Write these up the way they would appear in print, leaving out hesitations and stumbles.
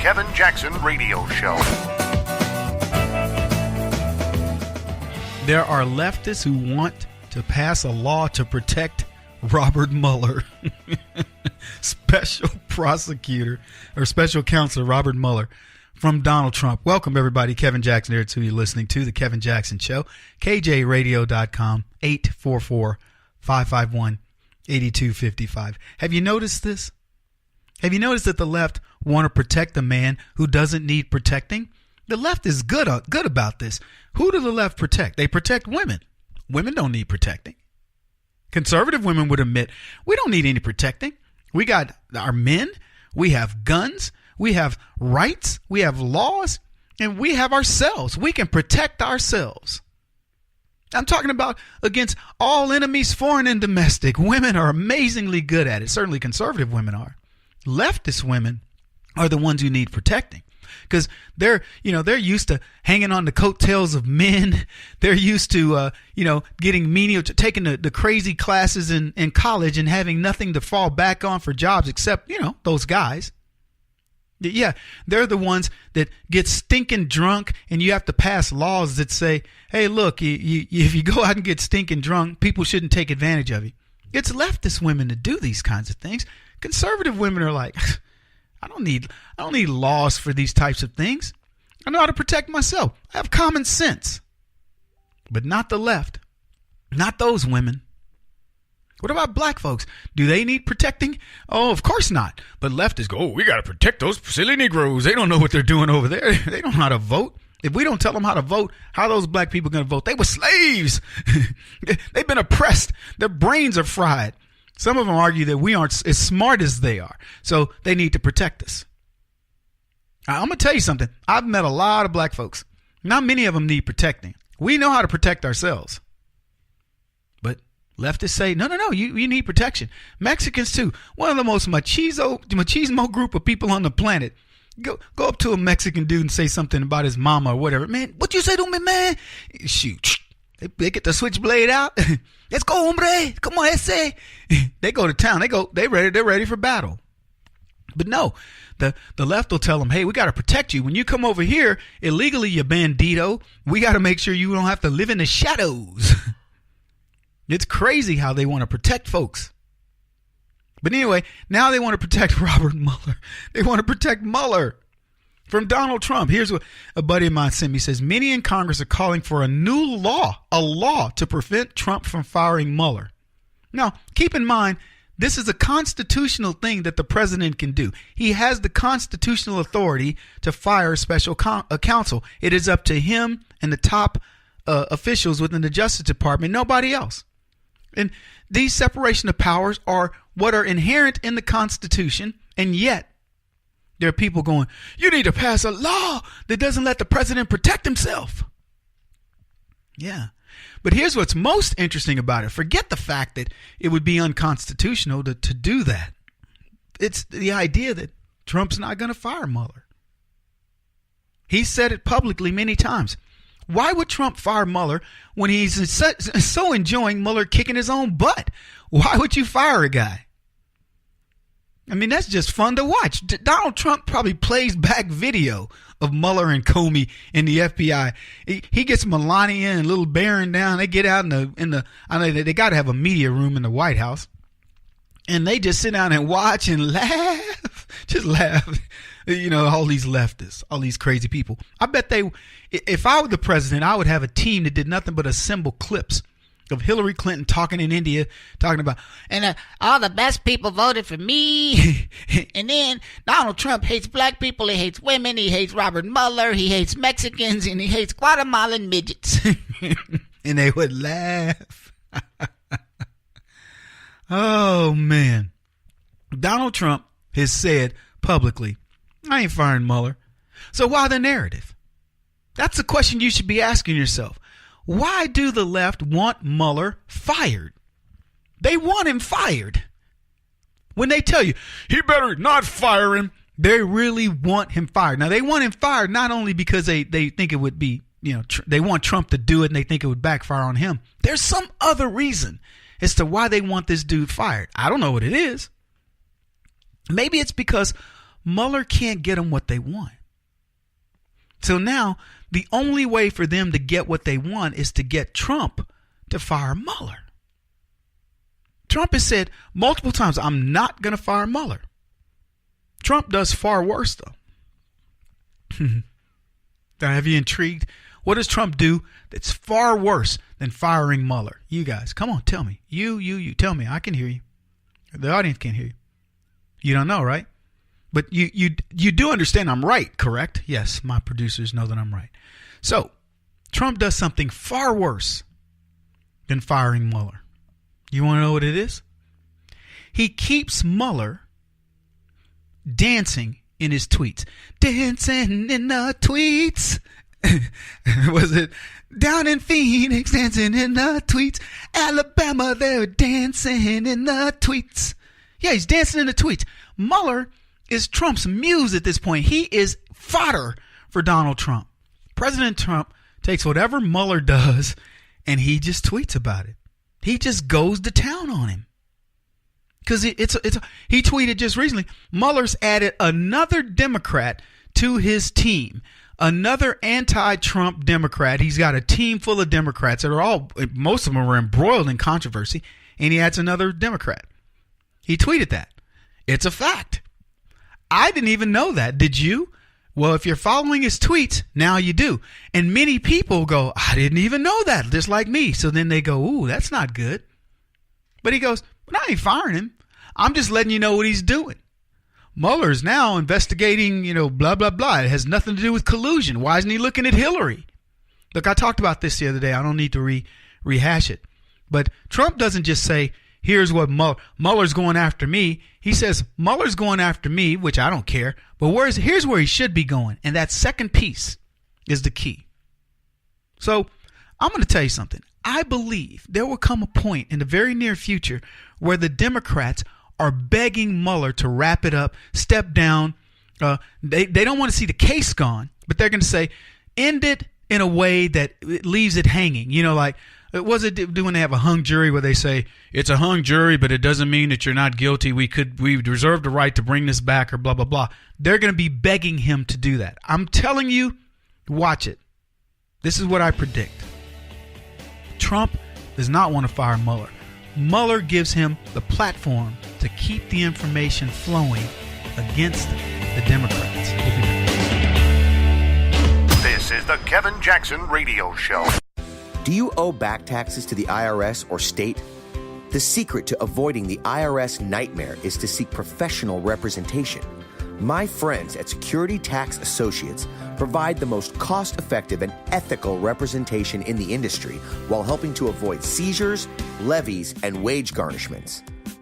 Kevin Jackson Radio Show. There are leftists who want to pass a law to protect Robert Mueller, special prosecutor or special counsel Robert Mueller from Donald Trump. Welcome, everybody. Kevin Jackson here. It's who you're listening to, The Kevin Jackson Show. KJRadio.com, 844-551-8255. Have you noticed this? Have you noticed that the left want to protect a man who doesn't need protecting? The left is good about this. Who do the left protect? They protect women. Women don't need protecting. Conservative women would admit, we don't need any protecting. We got our men, we have guns, we have rights, we have laws, and we have ourselves. We can protect ourselves. I'm talking about against all enemies, foreign and domestic. Women are amazingly good at it. Certainly conservative women are. Leftist women are the ones who need protecting. Because they're used to hanging on the coattails of men. They're used to, getting menial, taking the crazy classes in college and having nothing to fall back on for jobs except, those guys. Yeah, they're the ones that get stinking drunk, and you have to pass laws that say, hey, look, if you go out and get stinking drunk, people shouldn't take advantage of you. It's leftist women that do these kinds of things. Conservative women are like, I don't need laws for these types of things. I know how to protect myself. I have common sense. But not the left. Not those women. What about black folks? Do they need protecting? Oh, of course not. But leftists go, we got to protect those silly Negroes. They don't know what they're doing over there. They don't know how to vote. If we don't tell them how to vote, how are those black people going to vote? They were slaves. They've been oppressed. Their brains are fried. Some of them argue that we aren't as smart as they are, so they need to protect us. I'm going to tell you something. I've met a lot of black folks. Not many of them need protecting. We know how to protect ourselves. But leftists say, no, you need protection. Mexicans, too. One of the most machismo group of people on the planet. Go up to a Mexican dude and say something about his mama or whatever. Man, what you say to me, man? Shoot. They get the switchblade out. Let's go, hombre. Come on, ese. They go to town. They're ready for battle. But no, the left will tell them, hey, we got to protect you. When you come over here illegally, you bandito, we got to make sure you don't have to live in the shadows. It's crazy how they want to protect folks. But anyway, now they want to protect Robert Mueller. They want to protect Mueller from Donald Trump. Here's what a buddy of mine sent me. He says, many in Congress are calling for a law to prevent Trump from firing Mueller. Now, keep in mind, this is a constitutional thing that the president can do. He has the constitutional authority to fire a special counsel. It is up to him and the top officials within the Justice Department, nobody else. And these separation of powers are what are inherent in the Constitution, and yet there are people going, you need to pass a law that doesn't let the president protect himself. Yeah. But here's what's most interesting about it. Forget the fact that it would be unconstitutional to do that. It's the idea that Trump's not going to fire Mueller. He said it publicly many times. Why would Trump fire Mueller when he's so enjoying Mueller kicking his own butt? Why would you fire a guy? I mean, that's just fun to watch. Donald Trump probably plays back video of Mueller and Comey in the FBI. He gets Melania and little Barron down. They get out I know they got to have a media room in the White House. And they just sit down and watch and laugh. Just laugh. All these leftists, all these crazy people. I bet if I were the president, I would have a team that did nothing but assemble clips of Hillary Clinton talking in India, talking about, and all the best people voted for me. And then Donald Trump hates black people. He hates women. He hates Robert Mueller. He hates Mexicans, and he hates Guatemalan midgets. And they would laugh. Oh, man. Donald Trump has said publicly, I ain't firing Mueller. So why the narrative? That's the question you should be asking yourself. Why do the left want Mueller fired? They want him fired. When they tell you, he better not fire him, they really want him fired. Now, they want him fired not only because they think it would be, they want Trump to do it and they think it would backfire on him. There's some other reason as to why they want this dude fired. I don't know what it is. Maybe it's because Mueller can't get them what they want. So now the only way for them to get what they want is to get Trump to fire Mueller. Trump has said multiple times, I'm not going to fire Mueller. Trump does far worse, though. Have you intrigued? What does Trump do that's far worse than firing Mueller? You guys, come on, tell me. You, tell me. I can hear you. The audience can't hear you. You don't know, right? But you do understand I'm right, correct? Yes, my producers know that I'm right. So, Trump does something far worse than firing Mueller. You want to know what it is? He keeps Mueller dancing in his tweets. Dancing in the tweets. Was it down in Phoenix, dancing in the tweets? Alabama, they're dancing in the tweets. Yeah, he's dancing in the tweets. Mueller is Trump's muse at this point. He is fodder for Donald Trump. President Trump takes whatever Mueller does and he just tweets about it. He just goes to town on him. Because he tweeted just recently, Mueller's added another Democrat to his team. Another anti-Trump Democrat. He's got a team full of Democrats that are most of them are embroiled in controversy, and he adds another Democrat. He tweeted that. It's a fact. I didn't even know that. Did you? Well, if you're following his tweets, now you do. And many people go, I didn't even know that, just like me. So then they go, ooh, that's not good. But he goes, but I ain't firing him. I'm just letting you know what he's doing. Mueller's now investigating, blah, blah, blah. It has nothing to do with collusion. Why isn't he looking at Hillary? Look, I talked about this the other day. I don't need to rehash it. But Trump doesn't just say, here's what Mueller's going after me. He says, Mueller's going after me, which I don't care. But here's where he should be going. And that second piece is the key. So I'm going to tell you something. I believe there will come a point in the very near future where the Democrats are begging Mueller to wrap it up, step down. They don't want to see the case gone, but they're going to say, end it in a way that it leaves it hanging. Like, was it when they have a hung jury where they say, it's a hung jury, but it doesn't mean that you're not guilty. We reserve the right to bring this back or blah, blah, blah. They're going to be begging him to do that. I'm telling you, watch it. This is what I predict. Trump does not want to fire Mueller. Mueller gives him the platform to keep the information flowing against the Democrats. This is the Kevin Jackson Radio Show. Do you owe back taxes to the IRS or state? The secret to avoiding the IRS nightmare is to seek professional representation. My friends at Security Tax Associates provide the most cost-effective and ethical representation in the industry while helping to avoid seizures, levies, and wage garnishments.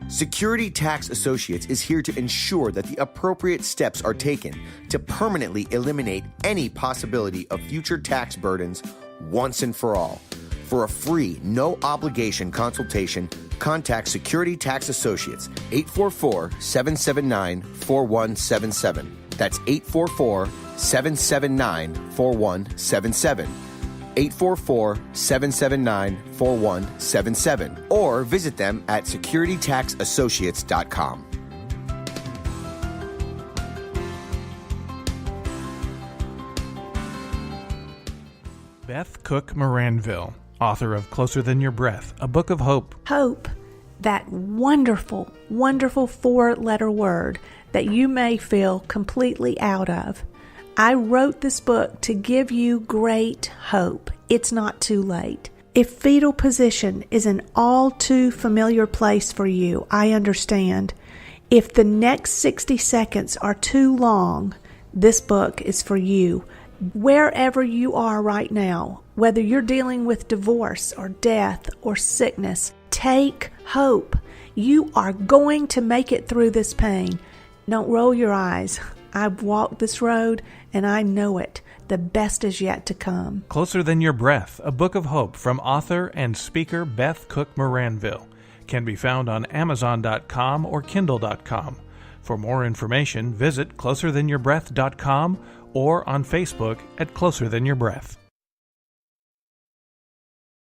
Security Tax Associates is here to ensure that the appropriate steps are taken to permanently eliminate any possibility of future tax burdens once and for all. For a free, no-obligation consultation, contact Security Tax Associates, 844-779-4177. That's 844-779-4177. 844-779-4177. Or visit them at securitytaxassociates.com. Beth Cook Moranville, author of Closer Than Your Breath, a book of hope. Hope, that wonderful, wonderful four-letter word that you may feel completely out of. I wrote this book to give you great hope. It's not too late. If fetal position is an all too familiar place for you, I understand. If the next 60 seconds are too long, this book is for you. Wherever you are right now, whether you're dealing with divorce or death or sickness, take hope. You are going to make it through this pain. Don't roll your eyes. I've walked this road and I know it. The best is yet to come. Closer Than Your Breath, a book of hope from author and speaker Beth Cook Moranville, can be found on Amazon.com or Kindle.com. For more information, visit closerthanyourBreath.com or on Facebook at Closer Than Your Breath.